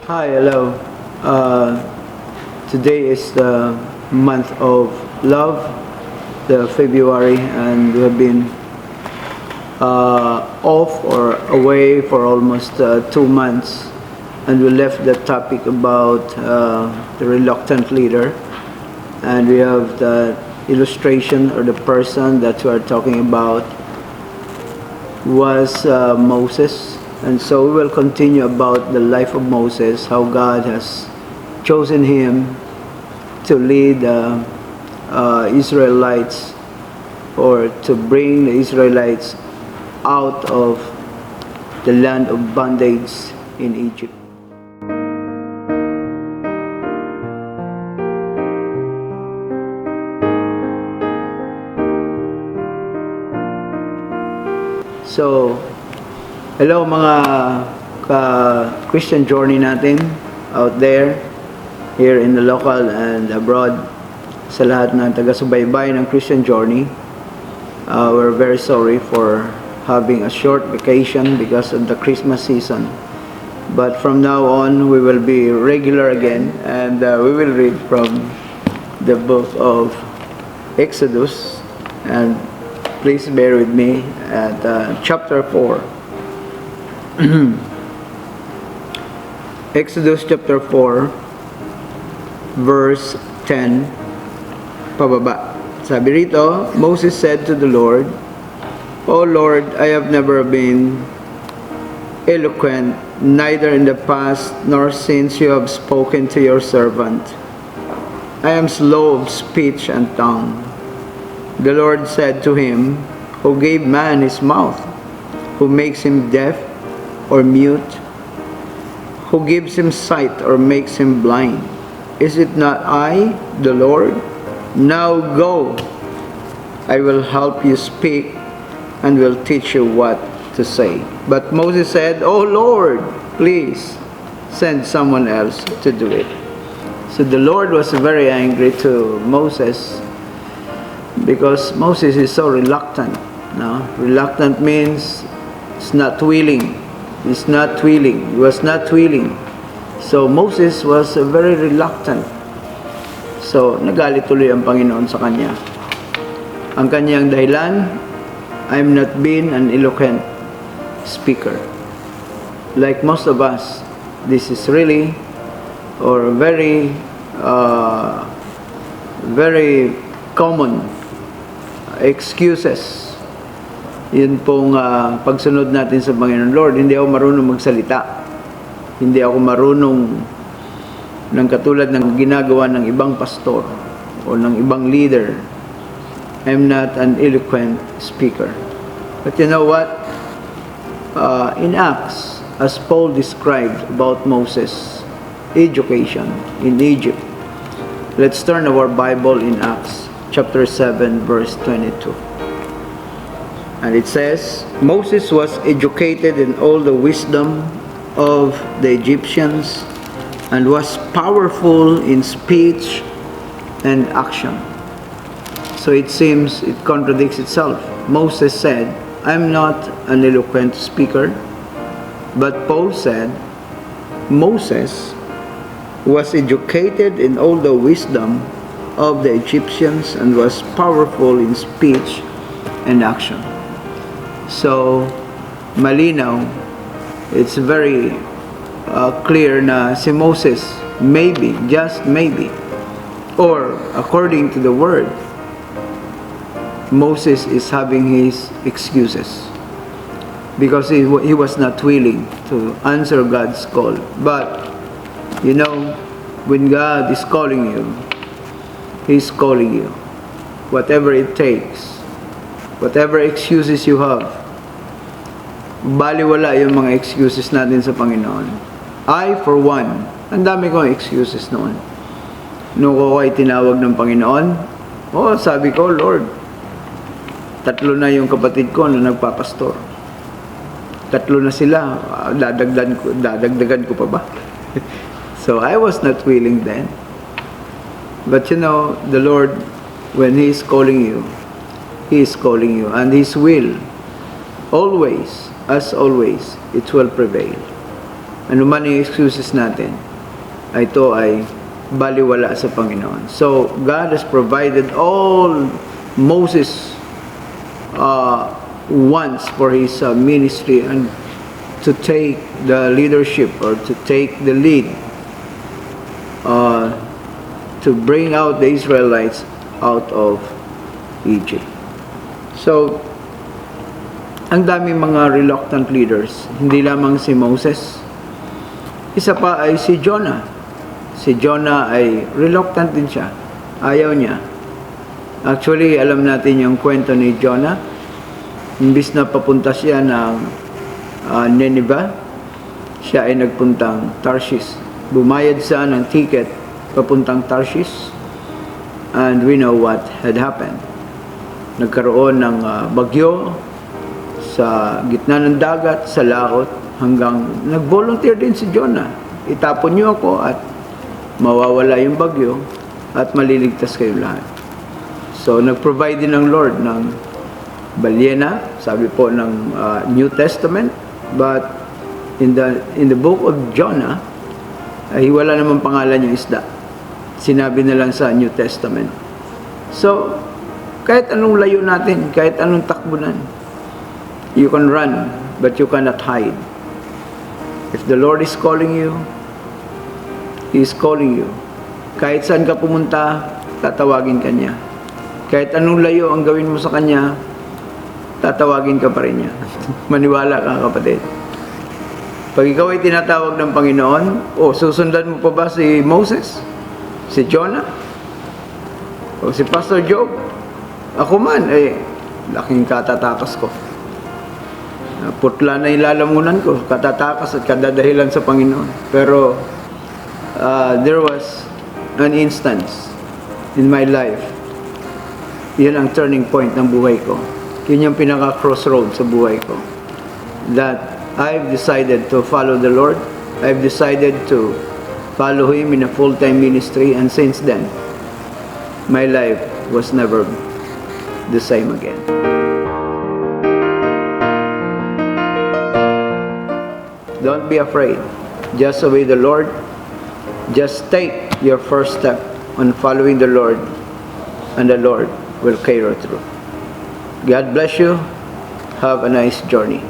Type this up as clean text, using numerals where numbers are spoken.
Hi, hello. Uh, Today is the month of love, the February, and we have been off or away for almost 2 months, and we left the topic about the reluctant leader, and we have the illustration or the person that we are talking about was Moses. And so we will continue about the life of Moses, how God has chosen him to lead the Israelites, or to bring the Israelites out of the land of bondage in Egypt. So, hello mga Christian journey natin out there, here in the local and abroad, sa lahat ng taga-subaybay ng Christian journey. We're very sorry for having a short vacation because of the Christmas season. But from now on, we will be regular again, and we will read from the book of Exodus, and please bear with me at chapter 4. Exodus chapter 4, verse 10, pababa. Sabi rito, Moses said to the Lord, "O Lord, I have never been eloquent, neither in the past nor since you have spoken to your servant. I am slow of speech and tongue." The Lord said to him, "Who gave man his mouth? Who makes him deaf or mute? Who gives him sight or makes him blind? Is it not I, the Lord? Now go, I will help you speak and will teach you what to say." But Moses said, "Oh Lord, please send someone else to do it." So the Lord was very angry to Moses because Moses is so reluctant. No? Reluctant means it's not willing. He's not willing. He was not willing. So Moses was very reluctant. So nagalit tuloy ang Panginoon sa kanya. Ang kanyang dahilan, I'm not being an eloquent speaker. Like most of us, this is really or very common excuses. Yun pong pagsunod natin sa Panginoon. Lord, hindi ako marunong magsalita. Hindi ako marunong ng katulad ng ginagawa ng ibang pastor o ng ibang leader. I'm not an eloquent speaker. But you know what? In Acts, as Paul described about Moses' education in Egypt, let's turn our Bible in Acts chapter 7, verse 22. And it says, Moses was educated in all the wisdom of the Egyptians and was powerful in speech and action. So it seems it contradicts itself. Moses said, I'm not an eloquent speaker. But Paul said, Moses was educated in all the wisdom of the Egyptians and was powerful in speech and action. So, malinaw, it's very clear na si Moses, maybe, just maybe, or according to the word, Moses is having his excuses because he was not willing to answer God's call. But, you know, when God is calling you, He's calling you. Whatever it takes, whatever excuses you have, baliwala yung mga excuses natin sa Panginoon. I, for one, ang dami kong excuses noon. Nung ako ay tinawag ng Panginoon, sabi ko, Lord, 3 na yung kapatid ko na nagpapastor. 3 na sila, dadagdagan ko pa ba? So I was not willing then. But you know, the Lord, when He is calling you, He is calling you, and His will, always, as always, it will prevail. ano man yung excuses natin, ito ay baliwala sa Panginoon. So, God has provided all Moses wants for his ministry and to take the leadership or to take the lead to bring out the Israelites out of Egypt. So, ang daming mga reluctant leaders, hindi lamang si Moses, isa pa ay si Jonah. Si Jonah ay reluctant din siya. Ayaw niya. Actually, alam natin yung kwento ni Jonah. Imbis na papunta siya ng Nineveh, siya ay nagpuntang Tarshish. Bumayad siya ng ticket papuntang Tarshish. And we know what had happened. Nagkaroon ng bagyo sa gitna ng dagat, sa laot, hanggang nag-volunteer din si Jonah. Itapon niyo ako at mawawala yung bagyo at maliligtas kayo lahat. So, nag-provide din ng Lord ng balyena, sabi po ng New Testament, but in the book of Jonah, ay wala namang pangalan yung isda. Sinabi na lang sa New Testament. So, kahit anong layo natin, kahit anong takbunan, you can run, but you cannot hide. If the Lord is calling you, He is calling you. Kahit saan ka pumunta, tatawagin ka niya. Kahit anong layo ang gawin mo sa kanya, tatawagin ka pa rin niya. Maniwala ka, kapatid. Pag ikaw ay tinatawag ng Panginoon, susundan mo pa ba si Moses? Si Jonah? O si Pastor Job? Ako man, laking katatakas ko. Putla na ilalamunan ko, katatakas at kadadahilan sa Panginoon. Pero, there was an instance in my life. Yun ang turning point ng buhay ko. Yun yung pinaka-crossroad sa buhay ko. That I've decided to follow the Lord. I've decided to follow Him in a full-time ministry. And since then, my life was never the same again. Don't be afraid. Just obey the Lord. Just take your first step on following the Lord, and the Lord will carry you through. God bless you. Have a nice journey.